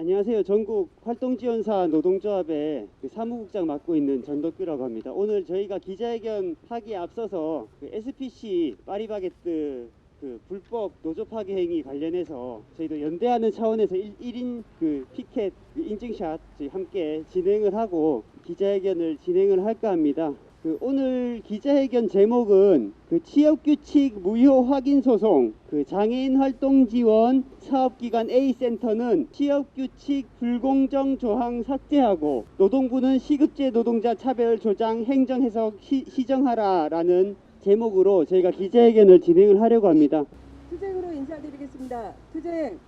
안녕하세요. 전국 활동지원사 노동조합의 사무국장 맡고 있는 전덕규라고 합니다. 오늘 저희가 기자회견 하기에 앞서서 SPC 파리바게뜨 불법 노조 파괴 행위 관련해서 저희도 연대하는 차원에서 1인 피켓 인증샷 저희 함께 진행을 하고 기자회견을 진행을 할까 합니다. 오늘 기자회견 제목은 취업규칙 무효 확인 소송, 장애인 활동 지원 사업기관 A센터는 취업규칙 불공정 조항 삭제하고 노동부는 시급제 노동자 차별 조장 행정 해석 시정하라라는 제목으로 저희가 기자회견을 진행을 하려고 합니다. 투쟁으로 인사드리겠습니다. 투쟁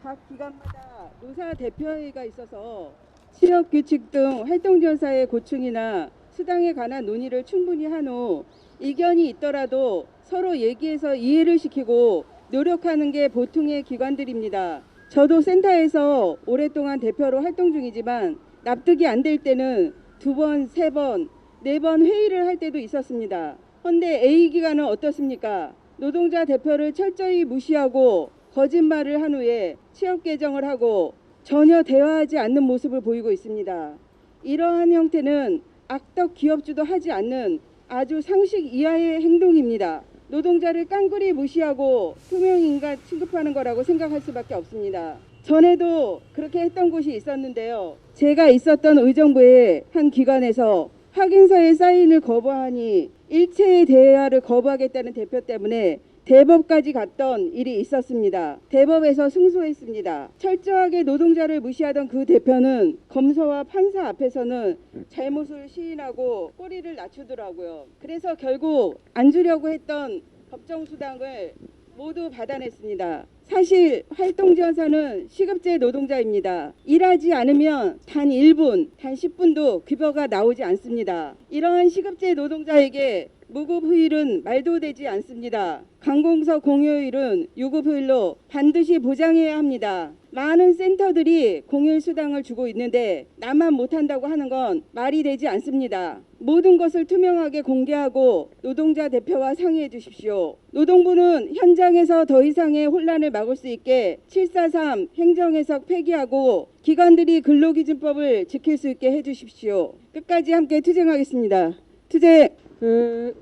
각 기관마다 노사 대표회의가 있어서 취업규칙 등 활동지원사의 고충이나 수당에 관한 논의를 충분히 한 후 이견이 있더라도 서로 얘기해서 이해를 시키고 노력하는 게 보통의 기관들입니다. 저도 센터에서 오랫동안 대표로 활동 중이지만 납득이 안 될 때는 2번, 3번, 4번 회의를 할 때도 있었습니다. 그런데 A기관은 어떻습니까? 노동자 대표를 철저히 무시하고 거짓말을 한 후에 취업 개정을 하고 전혀 대화하지 않는 모습을 보이고 있습니다. 이러한 형태는 악덕 기업주도 하지 않는 아주 상식 이하의 행동입니다. 노동자를 깡그리 무시하고 투명인간 취급하는 거라고 생각할 수밖에 없습니다. 전에도 그렇게 했던 곳이 있었는데요. 제가 있었던 의정부의 한 기관에서 확인서에 사인을 거부하니 일체의 대화를 거부하겠다는 대표 때문에 대법까지 갔던 일이 있었습니다. 대법에서 승소했습니다. 철저하게 노동자를 무시하던 그 대표는 검사와 판사 앞에서는 잘못을 시인하고 꼬리를 낮추더라고요. 그래서 결국 안 주려고 했던 법정수당을 모두 받아냈습니다. 사실 활동지원사는 시급제 노동자입니다. 일하지 않으면 단 1분, 단 10분도 급여가 나오지 않습니다. 이러한 시급제 노동자에게 무급휴일은 말도 되지 않습니다. 관공서 공휴일은 유급휴일로 반드시 보장해야 합니다. 많은 센터들이 공휴일 수당을 주고 있는데 나만 못한다고 하는 건 말이 되지 않습니다. 모든 것을 투명하게 공개하고 노동자 대표와 상의해 주십시오. 노동부는 현장에서 더 이상의 혼란을 막을 수 있게 743 행정해석 폐기하고 기관들이 근로기준법을 지킬 수 있게 해주십시오. 끝까지 함께 투쟁하겠습니다. 투쟁!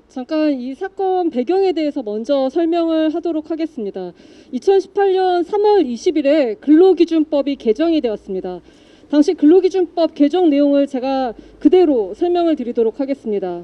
잠깐 이 사건 배경에 대해서 먼저 설명을 하도록 하겠습니다. 2018년 3월 20일에 근로기준법이 개정이 되었습니다. 당시 근로기준법 개정 내용을 제가 그대로 설명을 드리도록 하겠습니다.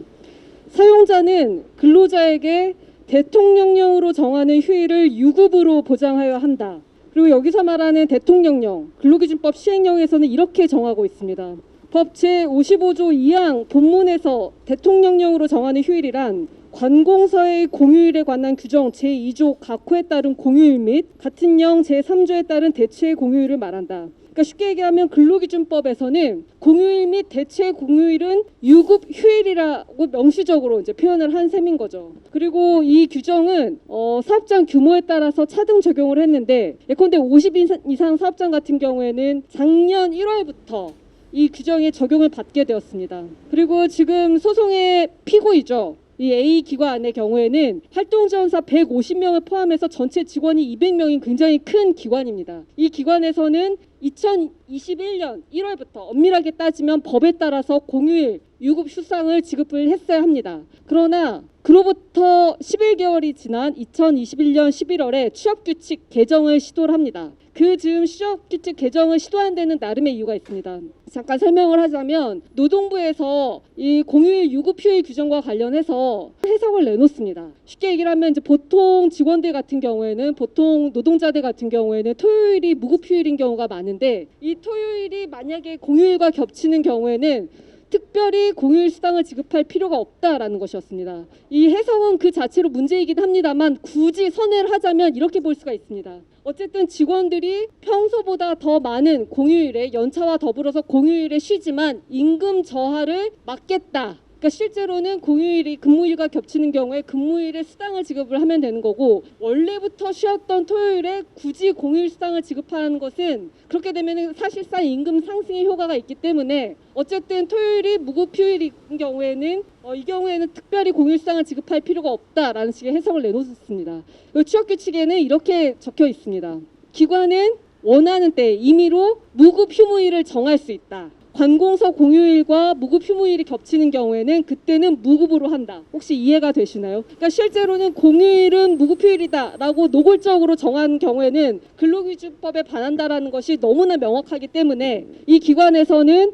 사용자는 근로자에게 대통령령으로 정하는 휴일을 유급으로 보장하여야 한다. 그리고 여기서 말하는 대통령령, 근로기준법 시행령에서는 이렇게 정하고 있습니다. 법 제55조 2항 본문에서 대통령령으로 정하는 휴일이란 관공서의 공휴일에 관한 규정 제2조 각호에 따른 공휴일 및 같은 령 제3조에 따른 대체의 공휴일을 말한다. 그러니까 쉽게 얘기하면 근로기준법에서는 공휴일 및 대체 공휴일은 유급 휴일이라고 명시적으로 이제 표현을 한 셈인 거죠. 그리고 이 규정은 사업장 규모에 따라서 차등 적용을 했는데 예컨대 50 이상 사업장 같은 경우에는 작년 1월부터 이 규정에 적용을 받게 되었습니다. 그리고 지금 소송의 피고이죠. 이 A 기관의 경우에는 활동지원사 150명을 포함해서 전체 직원이 200명인 굉장히 큰 기관입니다. 이 기관에서는 2021년 1월부터 엄밀하게 따지면 법에 따라서 공휴일 유급 휴상을 지급을 했어야 합니다. 그러나 그로부터 11개월이 지난 2021년 11월에 취업규칙 개정을 시도를 합니다. 그 즈음 취업규칙 개정을 시도한 데는 나름의 이유가 있습니다. 잠깐 설명을 하자면 노동부에서 이 공휴일 유급휴일 규정과 관련해서 해석을 내놓습니다. 쉽게 얘기를 하면 이제 보통 직원들 같은 경우에는 보통 노동자들 같은 경우에는 토요일이 무급휴일인 경우가 많은데 이 토요일이 만약에 공휴일과 겹치는 경우에는 특별히 공휴일 수당을 지급할 필요가 없다라는 것이었습니다. 이 해석은 그 자체로 문제이긴 합니다만 굳이 선회를 하자면 이렇게 볼 수가 있습니다. 어쨌든 직원들이 평소보다 더 많은 공휴일에 연차와 더불어서 공휴일에 쉬지만 임금 저하를 막겠다. 그러니까 실제로는 공휴일이 근무일과 겹치는 경우에 근무일에 수당을 지급을 하면 되는 거고 원래부터 쉬었던 토요일에 굳이 공휴일 수당을 지급하는 것은 그렇게 되면 사실상 임금 상승의 효과가 있기 때문에 어쨌든 토요일이 무급휴일인 경우에는 이 경우에는 특별히 공휴일 수당을 지급할 필요가 없다라는 식의 해석을 내놓았습니다. 취업규칙에는 이렇게 적혀 있습니다. 기관은 원하는 때 임의로 무급 휴무일을 정할 수 있다. 관공서 공휴일과 무급 휴무일이 겹치는 경우에는 그때는 무급으로 한다. 혹시 이해가 되시나요? 그러니까 실제로는 공휴일은 무급 휴일이다라고 노골적으로 정한 경우에는 근로기준법에 반한다라는 것이 너무나 명확하기 때문에 이 기관에서는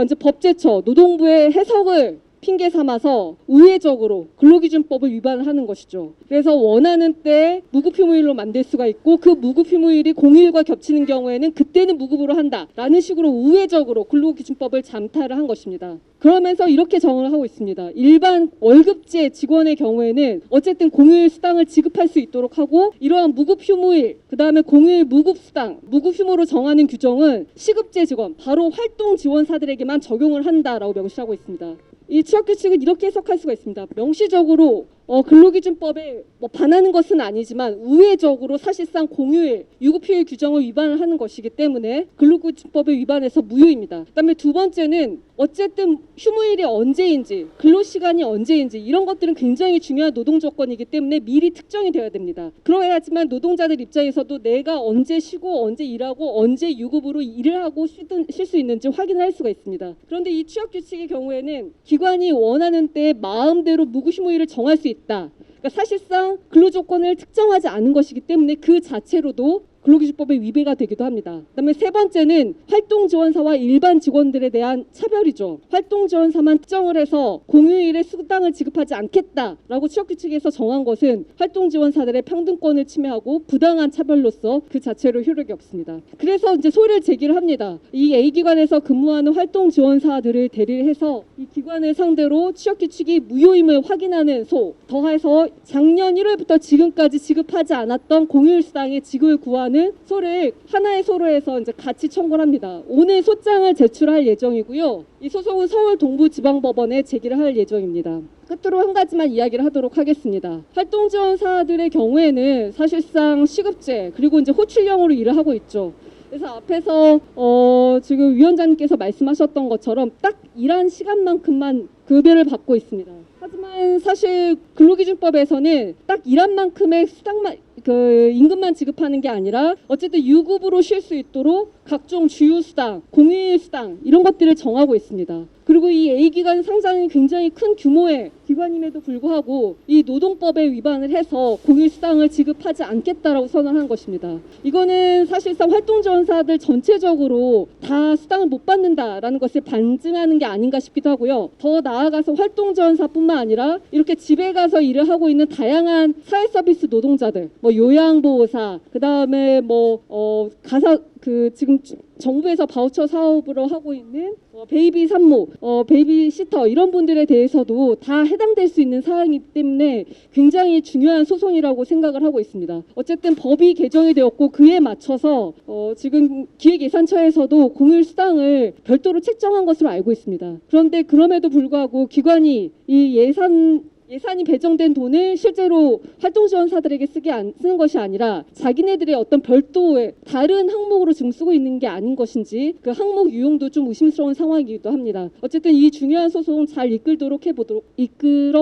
이제 법제처, 노동부의 해석을 핑계 삼아서 우회적으로 근로기준법을 위반을 하는 것이죠. 그래서 원하는 때 무급휴무일로 만들 수가 있고 그 무급휴무일이 공휴일과 겹치는 경우에는 그때는 무급으로 한다라는 식으로 우회적으로 근로기준법을 잠탈을 한 것입니다. 그러면서 이렇게 정을 하고 있습니다. 일반 월급제 직원의 경우에는 어쨌든 공휴일 수당을 지급할 수 있도록 하고 이러한 무급휴무일, 그다음에 공휴일 무급수당, 무급휴무로 정하는 규정은 시급제 직원, 바로 활동지원사들에게만 적용을 한다라고 명시하고 있습니다. 이 취업규칙은 이렇게 해석할 수가 있습니다. 명시적으로 근로기준법에 반하는 것은 아니지만 우회적으로 사실상 공휴일, 유급휴일 규정을 위반을 하는 것이기 때문에 근로기준법에 위반해서 무효입니다. 그다음에 두 번째는 어쨌든 휴무일이 언제인지, 근로시간이 언제인지 이런 것들은 굉장히 중요한 노동조건이기 때문에 미리 특정이 되어야 됩니다. 그러야지만 노동자들 입장에서도 내가 언제 쉬고 언제 일하고 언제 유급으로 일을 하고 쉴 수 있는지 확인을 할 수가 있습니다. 그런데 이 취업규칙의 경우에는 기관이 원하는 때 마음대로 무급휴무일을 정할 수 있다. 그러니까 사실상 근로조건을 특정하지 않은 것이기 때문에 그 자체로도 근로기준법의 위배가 되기도 합니다. 그다음에 세 번째는 활동지원사와 일반 직원들에 대한 차별이죠. 활동지원사만 특정을 해서 공휴일에 수당을 지급하지 않겠다라고 취업규칙에서 정한 것은 활동지원사들의 평등권을 침해하고 부당한 차별로서 그 자체로 효력이 없습니다. 그래서 이제 소리를 제기를 합니다. 이 A기관에서 근무하는 활동지원사들을 대리해서 이 기관을 상대로 취업규칙이 무효임을 확인하는 소, 더해서 작년 1월부터 지금까지 지급하지 않았던 공휴일 수당의 지급을 구하는 소를 하나의 소로에서 이제 같이 청구를 합니다. 오늘 소장을 제출할 예정이고요. 이 소송은 서울 동부지방법원에 제기를 할 예정입니다. 끝으로 한 가지만 이야기를 하도록 하겠습니다. 활동지원사들의 경우에는 사실상 시급제 그리고 이제 호출령으로 일을 하고 있죠. 그래서 앞에서 지금 위원장님께서 말씀하셨던 것처럼 딱 일한 시간만큼만 급여를 받고 있습니다. 하지만 사실 근로기준법에서는 딱 일한 만큼의 수당만 임금만 지급하는 게 아니라 어쨌든 유급으로 쉴 수 있도록 각종 주휴수당, 공휴일 수당 이런 것들을 정하고 있습니다. 그리고 이 A기관 상장이 굉장히 큰 규모의 기관임에도 불구하고 이 노동법에 위반을 해서 공휴일 수당을 지급하지 않겠다라고 선언한 것입니다. 이거는 사실상 활동지원사들 전체적으로 다 수당을 못 받는다라는 것을 반증하는 게 아닌가 싶기도 하고요. 더 나아가서 활동지원사뿐만 아니라 이렇게 집에 가서 일을 하고 있는 다양한 사회서비스 노동자들, 요양보호사, 그다음에 지금 정부에서 바우처 사업으로 하고 있는 베이비 산모, 베이비시터 이런 분들에 대해서도 다 해당될 수 있는 사항이기 때문에 굉장히 중요한 소송이라고 생각을 하고 있습니다. 어쨌든 법이 개정이 되었고 그에 맞춰서 지금 기획예산처에서도 공휴일 수당을 별도로 책정한 것으로 알고 있습니다. 그런데 그럼에도 불구하고 기관이 이 예산이 배정된 돈을 실제로 활동지원사들에게 쓰는 것이 아니라 자기네들의 어떤 별도의 다른 항목으로 지금 쓰고 있는 게 아닌 것인지 그 항목 유용도 좀 의심스러운 상황이기도 합니다. 어쨌든 이 중요한 소송 잘 이끌어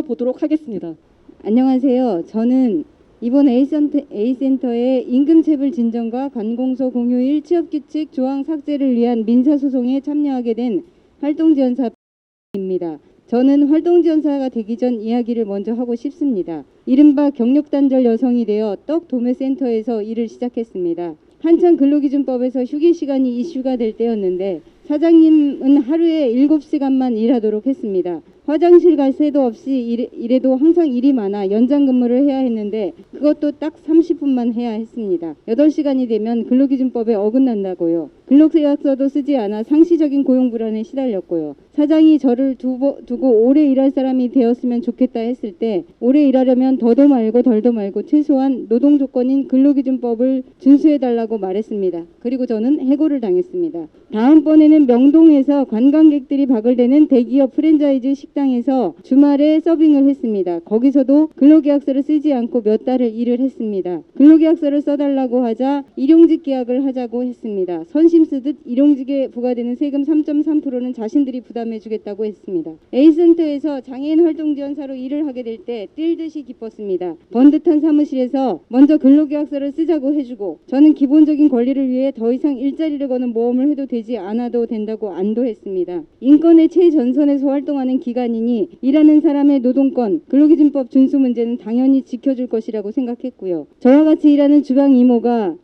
보도록 하겠습니다. 안녕하세요. 저는 이번 A센터의 임금체불 진정과 관공서 공휴일 취업규칙 조항 삭제를 위한 민사소송에 참여하게 된 활동지원사입니다. 저는 활동지원사가 되기 전 이야기를 먼저 하고 싶습니다. 이른바 경력단절 여성이 되어 떡도매센터에서 일을 시작했습니다. 한창 근로기준법에서 휴게시간이 이슈가 될 때였는데 사장님은 하루에 7시간만 일하도록 했습니다. 화장실 갈 새도 없이 일해도 항상 일이 많아 연장 근무를 해야 했는데 그것도 딱 30분만 해야 했습니다. 8시간이 되면 근로기준법에 어긋난다고요. 근로계약서도 쓰지 않아 상시적인 고용 불안에 시달렸고요. 사장이 저를 두고 오래 일할 사람이 되었으면 좋겠다 했을 때 오래 일하려면 더도 말고 덜도 말고 최소한 노동조건인 근로기준법을 준수해달라고 말했습니다. 그리고 저는 해고를 당했습니다. 다음번에는 명동에서 관광객들이 박을대는 대기업 프랜차이즈 식당 식당에서 주말에 서빙을 했습니다. 거기서도 근로계약서를 쓰지 않고 몇 달을 일을 했습니다. 근로계약서를 써달라고 하자 일용직 계약을 하자고 했습니다. 선심 쓰듯 일용직에 부과되는 세금 3.3%는 자신들이 부담해주겠다고 했습니다. A센터에서 장애인 활동지원사로 일을 하게 될 때 뛸 듯이 기뻤습니다. 번듯한 사무실에서 먼저 근로계약서를 쓰자고 해주고 저는 기본적인 권리를 위해 더 이상 일자리를 거는 모험을 해도 되지 않아도 된다고 안도했습니다. 인권의 최전선에서 활동하는 기관이니 일하는 사람의 노동권, 근로기준법 준수 문제는 당연히 지켜줄 것이라고 생각했고요. 저와 같이 일하는 주방 이모가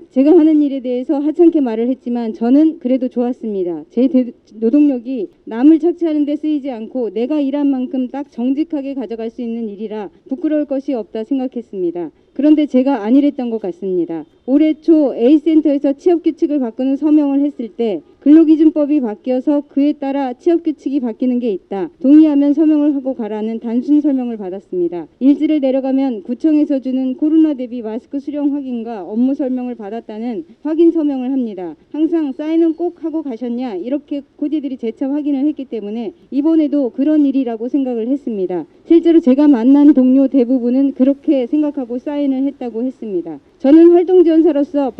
제가 하는 일에 대해서 하찮게 말을 했지만 저는 그래도 좋았습니다. 제 노동력이 남을 착취하는 데 쓰이지 않고 내가 일한 만큼 딱 정직하게 가져갈 수 있는 일이라 부끄러울 것이 없다 생각했습니다. 그런데 제가 안 일했던 것 같습니다. 올해 초 A센터에서 취업규칙을 바꾸는 서명을 했을 때 근로기준법이 바뀌어서 그에 따라 취업규칙이 바뀌는 게 있다. 동의하면 서명을 하고 가라는 단순 설명을 받았습니다. 일지를 내려가면 구청에서 주는 코로나 대비 마스크 수령 확인과 업무 설명을 받았다는 확인 서명을 합니다. 항상 사인은 꼭 하고 가셨냐 이렇게 코디들이 재차 확인을 했기 때문에 이번에도 그런 일이라고 생각을 했습니다. 실제로 제가 만난 동료 대부분은 그렇게 생각하고 사인을 했다고 했습니다. 저는 활동지원사로서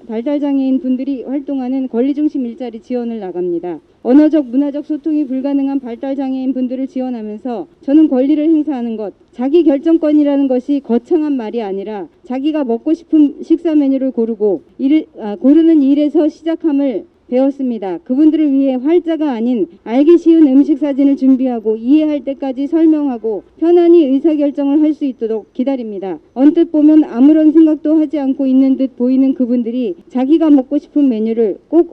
발달장애인 분들이 활동하는 권리중심 일자리 지원을 나갑니다. 언어적, 문화적 소통이 불가능한 발달장애인 분들을 지원하면서 저는 권리를 행사하는 것, 자기 결정권이라는 것이 거창한 말이 아니라 자기가 먹고 싶은 식사 메뉴를 고르는 일에서 시작함을 배웠습니다. 그분들을 위해 활자가 아닌 알기 쉬운 음식 사진을 준비하고 이해할 때까지 설명하고 편안히 의사결정을 할 수 있도록 기다립니다. 언뜻 보면 아무런 생각도 하지 않고 있는 듯 보이는 그분들이 자기가 먹고 싶은 메뉴를 꼭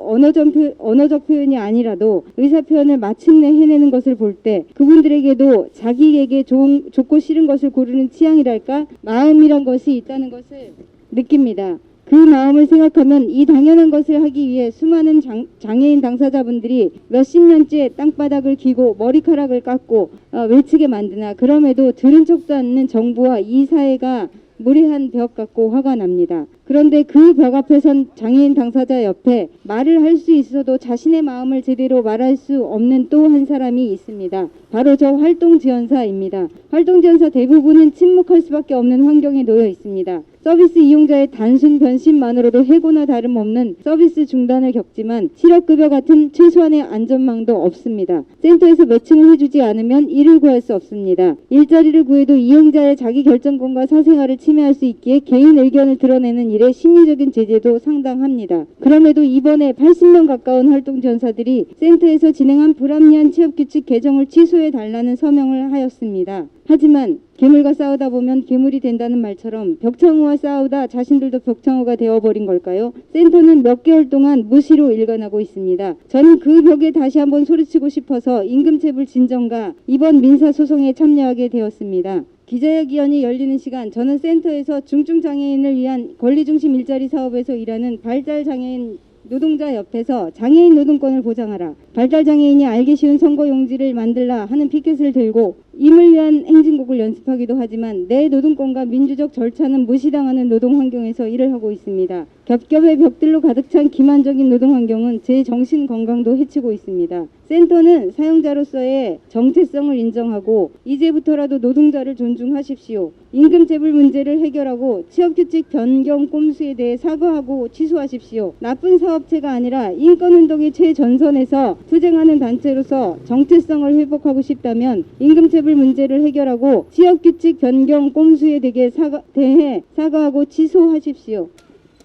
언어적 표현이 아니라도 의사표현을 마침내 해내는 것을 볼 때 그분들에게도 자기에게 좋고 싫은 것을 고르는 취향이랄까 마음이란 것이 있다는 것을 느낍니다. 그 마음을 생각하면 이 당연한 것을 하기 위해 수많은 장애인 당사자분들이 몇십 년째 땅바닥을 기고 머리카락을 깎고 외치게 만드나 그럼에도 들은 척도 않는 정부와 이 사회가 무례한 벽 같고 화가 납니다. 그런데 그 벽 앞에 선 장애인 당사자 옆에 말을 할 수 있어도 자신의 마음을 제대로 말할 수 없는 또 한 사람이 있습니다. 바로 저 활동지원사입니다. 활동지원사 대부분은 침묵할 수밖에 없는 환경에 놓여 있습니다. 서비스 이용자의 단순 변심만으로도 해고나 다름없는 서비스 중단을 겪지만 실업급여 같은 최소한의 안전망도 없습니다. 센터에서 매칭을 해주지 않으면 일을 구할 수 없습니다. 일자리를 구해도 이용자의 자기 결정권과 사생활을 침해할 수 있기에 개인 의견을 드러내는 일에 심리적인 제재도 상당합니다. 그럼에도 이번에 80명 가까운 활동지원사들이 센터에서 진행한 불합리한 취업규칙 개정을 취소해달라는 서명을 하였습니다. 하지만 괴물과 싸우다 보면 괴물이 된다는 말처럼 벽창호와 싸우다 자신들도 벽창호가 되어버린 걸까요? 센터는 몇 개월 동안 무시로 일관하고 있습니다. 저는 그 벽에 다시 한번 소리치고 싶어서 임금체불 진정과 이번 민사소송에 참여하게 되었습니다. 기자회견이 열리는 시간 저는 센터에서 중증장애인을 위한 권리중심 일자리 사업에서 일하는 발달장애인 노동자 옆에서 장애인 노동권을 보장하라. 발달장애인이 알기 쉬운 선거용지를 만들라 하는 피켓을 들고 임을 위한 행진곡을 연습하기도 하지만 내 노동권과 민주적 절차는 무시당하는 노동 환경에서 일을 하고 있습니다. 겹겹의 벽들로 가득 찬 기만적인 노동 환경은 제 정신 건강도 해치고 있습니다. 센터는 사용자로서의 정체성을 인정하고 이제부터라도 노동자를 존중하십시오. 임금체불 문제를 해결하고 취업규칙 변경 꼼수에 대해 사과하고 취소하십시오. 나쁜 사업체가 아니라 인권운동의 최전선에서 투쟁하는 단체로서 정체성을 회복하고 싶다면 임금체불 문제를 해결하고 취업규칙 변경 꼼수에 대해 사과하고 취소하십시오.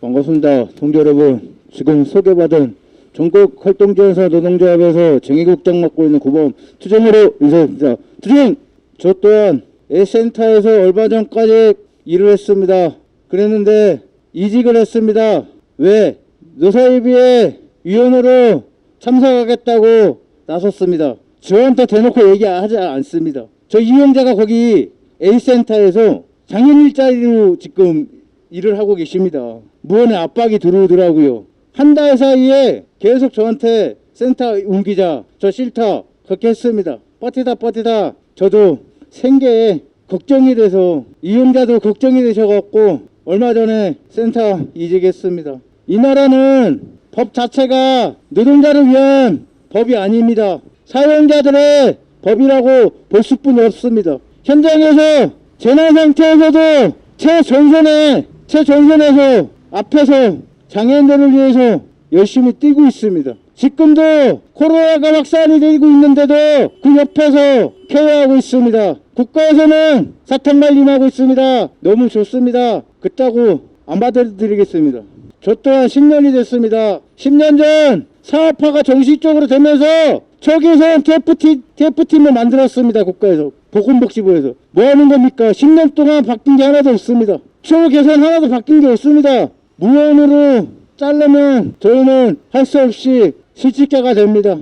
반갑습니다. 동지 여러분, 지금 소개받은 전국 활동지원사 노동조합에서 정의국장 맡고 있는 구범 투쟁으로 인사드립니다. 투쟁! 저 또한 A센터에서 얼마 전까지 일을 했습니다. 그랬는데 이직을 했습니다. 왜? 노사협의회 위원으로 참석하겠다고 나섰습니다. 저한테 대놓고 얘기하지 않습니다. 저 이용자가 거기 A센터에서 장애인 일자리로 지금 일을 하고 계십니다. 무언의 압박이 들어오더라고요. 한 달 사이에 계속 저한테 센터 옮기자, 저 싫다, 그렇게 했습니다. 버티다 저도 생계에 걱정이 돼서 이용자도 걱정이 되셔갖고 얼마 전에 센터 이직했습니다. 이 나라는 법 자체가 노동자를 위한 법이 아닙니다. 사용자들의 법이라고 볼 수뿐이 없습니다. 현장에서 재난 상태에서도 최전선에서 앞에서 장애인들을 위해서 열심히 뛰고 있습니다. 지금도 코로나가 확산이 되고 있는데도 그 옆에서 케어하고 있습니다. 국가에서는 사탕 말림하고 있습니다. 너무 좋습니다. 그따구 안 받아드리겠습니다. 저 또한 10년이 됐습니다. 10년 전 사업화가 정식적으로 되면서 초계산 TF팀을 만들었습니다. 국가에서 보건복지부에서. 뭐 하는 겁니까? 10년 동안 바뀐 게 하나도 없습니다. 초계산 하나도 바뀐 게 없습니다. 무언으로 자르면 저희는 할 수 없이 실직자가 됩니다.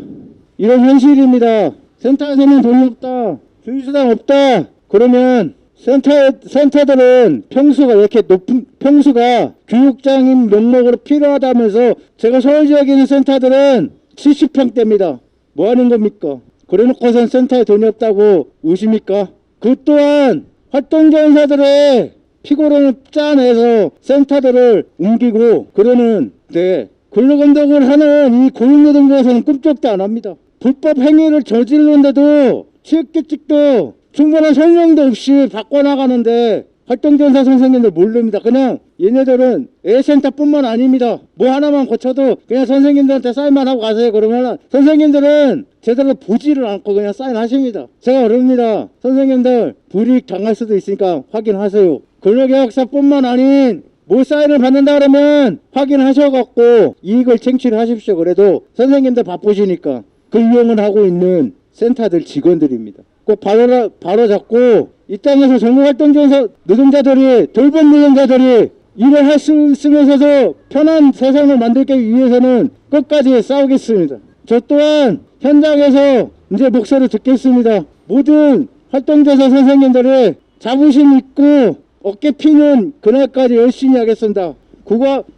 이런 현실입니다. 센터에서는 돈이 없다, 주유수당 없다 그러면 센터들은 평수가 이렇게 높은 평수가 교육장인 명목으로 필요하다면서 제가 서울 지역에 있는 센터들은 70평대입니다. 뭐 하는 겁니까? 그래놓고선 센터에 돈이 없다고 우십니까? 그 또한 활동전사들의 피고론을 짜내서 센터들을 옮기고 그러는데 근로감독을 하는 이 고용노동부에서는 꿈쩍도 안 합니다. 불법 행위를 저지르는데도 취업규칙도 충분한 설명도 없이 바꿔나가는데 활동전사 선생님들 모릅니다. 그냥 얘네들은 A센터뿐만 아닙니다. 뭐 하나만 고쳐도 그냥 선생님들한테 사인만 하고 가세요. 그러면 선생님들은 제대로 보지를 않고 그냥 사인하십니다. 제가 그럽니다. 선생님들 불이익 당할 수도 있으니까 확인하세요. 근로계약서뿐만 아닌 뭐 사인을 받는다 그러면 확인하셔갖고 이익을 챙취하십시오. 그래도 선생님들 바쁘시니까 그 이용을 하고 있는 센터들 직원들입니다. 꼭 바로 잡고 이 땅에서 전국활동전사 노동자들이 돌봄 노동자들이 일을 할 수 있으면서도 편한 세상을 만들기 위해서는 끝까지 싸우겠습니다. 저 또한 현장에서 이제 목소리를 듣겠습니다. 모든 활동전사 선생님들의 자부심 있고 어깨 피는 그날까지 열심히 하겠습니다.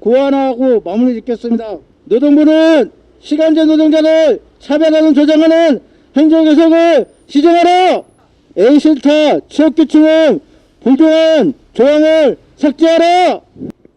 고안하고 마무리 짓겠습니다. 노동부는 시간제 노동자를 차별하는 조장하는 행정개혁을 시정하라. A센터 취업규칙은 불공한 조항을 삭제하라.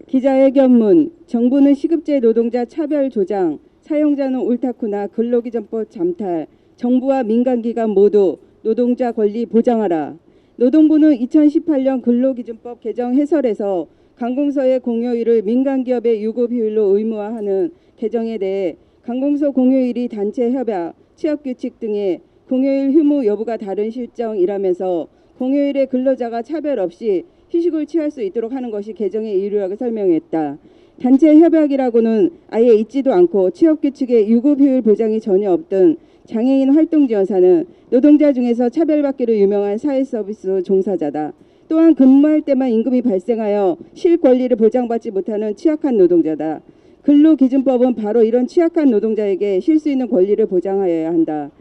기자회견문 정부는 시급제 노동자 차별 조장, 사용자는 옳다쿠나 근로기준법 잠탈, 정부와 민간기관 모두 노동자 권리 보장하라. 노동부는 2018년 근로기준법 개정 해설에서 관공서의 공휴일을 민간기업의 유급휴일로 의무화하는 개정에 대해 관공서 공휴일이 단체 협약, 취업규칙 등의 공휴일 휴무 여부가 다른 실정이라면서 공휴일에 근로자가 차별 없이 휴식을 취할 수 있도록 하는 것이 개정의 이유라고 설명했다. 단체 협약이라고는 아예 있지도 않고 취업규칙에 유급휴일 보장이 전혀 없던 장애인 활동지원사는 노동자 중에서 차별받기로 유명한 사회서비스 종사자다. 또한 근무할 때만 임금이 발생하여 실권리를 보장받지 못하는 취약한 노동자다. 근로기준법은 바로 이런 취약한 노동자에게 쉴 수 있는 권리를 보장하여야 한다.